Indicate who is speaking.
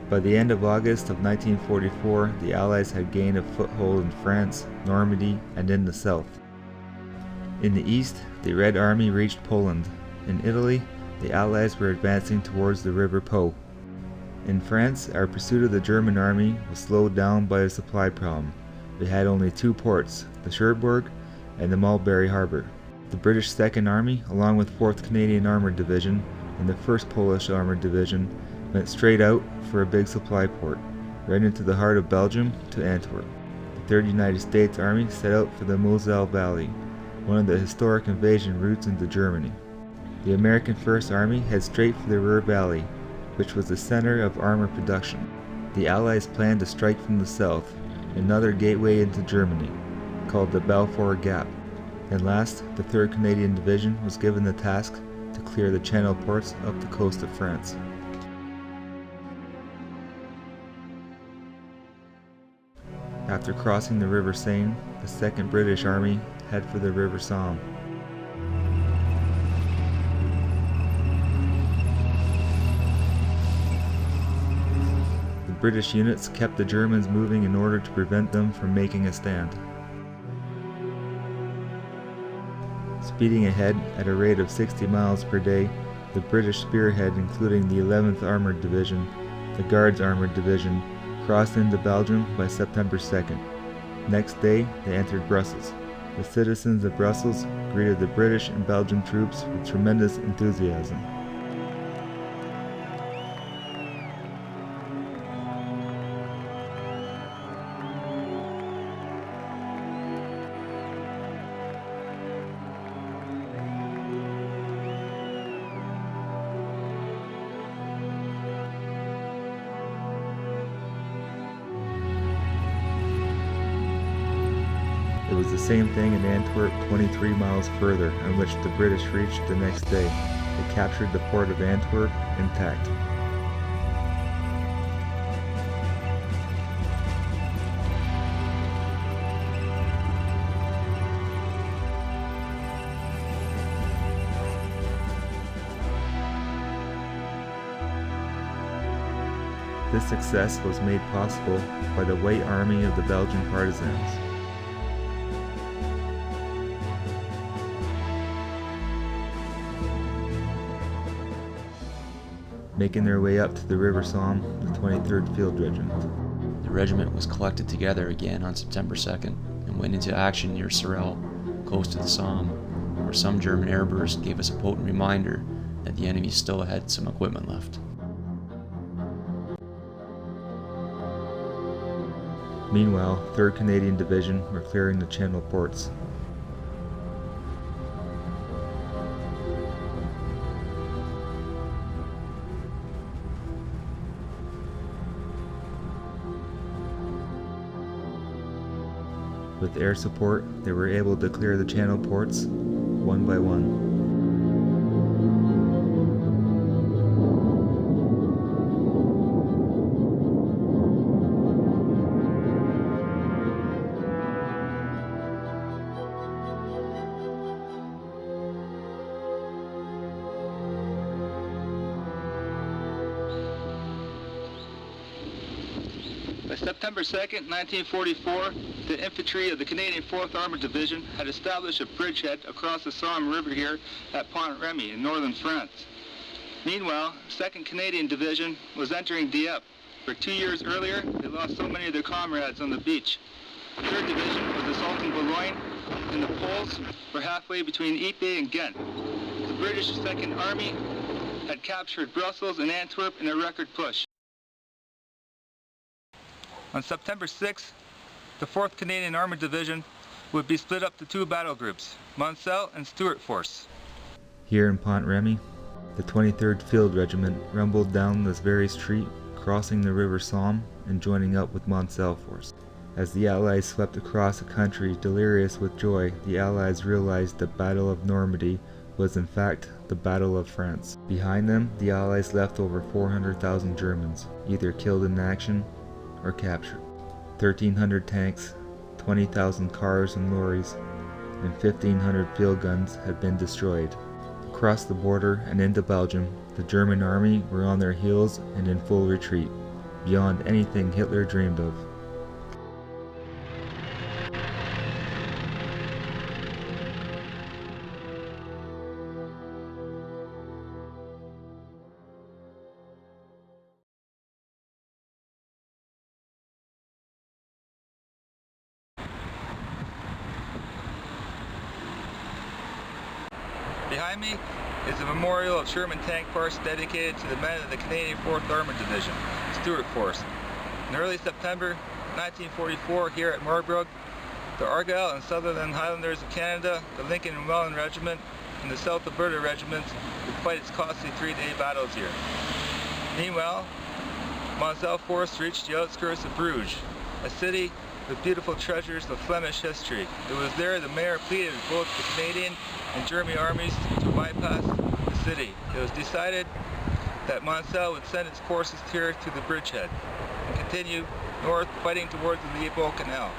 Speaker 1: By the end of August of 1944, the Allies had gained a foothold in France, Normandy, and in the south. In the east, the Red Army reached Poland. In Italy, the Allies were advancing towards the River Po. In France, our pursuit of the German army was slowed down by a supply problem. We had only two ports, the Cherbourg and the Mulberry Harbour. The British 2nd Army, along with 4th Canadian Armoured Division and the 1st Polish Armoured Division, went straight out for a big supply port, right into the heart of Belgium to Antwerp. The 3rd United States Army set out for the Moselle Valley, one of the historic invasion routes into Germany. The American 1st Army headed straight for the Ruhr Valley, which was the center of armor production. The Allies planned to strike from the south, another gateway into Germany, called the Balfour Gap. And last, the 3rd Canadian Division was given the task to clear the channel ports up the coast of France. After crossing the River Seine, the 2nd British Army headed for the River Somme. The British units kept the Germans moving in order to prevent them from making a stand. Speeding ahead at a rate of 60 miles per day, the British spearhead, including the 11th Armoured Division, the Guards Armoured Division, crossed into Belgium by September 2nd. Next day, they entered Brussels. The citizens of Brussels greeted the British and Belgian troops with tremendous enthusiasm. It was the same thing in Antwerp 23 miles further, on which the British reached the next day. They captured the port of Antwerp intact. This success was made possible by the White Army of the Belgian partisans. Making their way up to the River Somme, the 23rd Field Regiment.
Speaker 2: The regiment was collected together again on September 2nd and went into action near Sorel, close to the Somme, where some German airbursts gave us a potent reminder that the enemy still had some equipment left.
Speaker 1: Meanwhile, 3rd Canadian Division were clearing the Channel ports. With air support, they were able to clear the Channel ports one by one.
Speaker 3: By September 2nd, 1944, the infantry of the Canadian 4th Armoured Division had established a bridgehead across the Somme River here at Pont-Remy in northern France. Meanwhile, 2nd Canadian Division was entering Dieppe, where 2 years earlier they lost so many of their comrades on the beach. The 3rd Division was assaulting Boulogne, and the Poles were halfway between Ypres and Ghent. The British 2nd Army had captured Brussels and Antwerp in a record push. On September 6th, the 4th Canadian Armoured Division would be split up to two battle groups, Moncel and Stuart Force.
Speaker 1: Here in Pont-Remy, the 23rd Field Regiment rumbled down this very street, crossing the River Somme and joining up with Moncel Force. As the Allies swept across the country delirious with joy, the Allies realized the Battle of Normandy was in fact the Battle of France. Behind them, the Allies left over 400,000 Germans, either killed in action or captured. 1,300 tanks, 20,000 cars and lorries, and 1,500 field guns had been destroyed. Across the border and into Belgium, the German army were on their heels and in full retreat. beyond anything Hitler dreamed of.
Speaker 3: Behind me is a memorial of Sherman tank parts dedicated to the men of the Canadian 4th Armored Division, Stuart Force. In early September 1944, here at Marburg, the Argyll and Sutherland Highlanders of Canada, the Lincoln and Welland Regiment, and the South Alberta Regiment would fight its costly 3-day battles here. Meanwhile, Monsell Force reached the outskirts of Bruges, a city with beautiful treasures of Flemish history. It was there the mayor pleaded with both the Canadian and German armies to bypass the city. It was decided that Monsell would send its forces here to the bridgehead and continue north, fighting towards the Liébault Canal.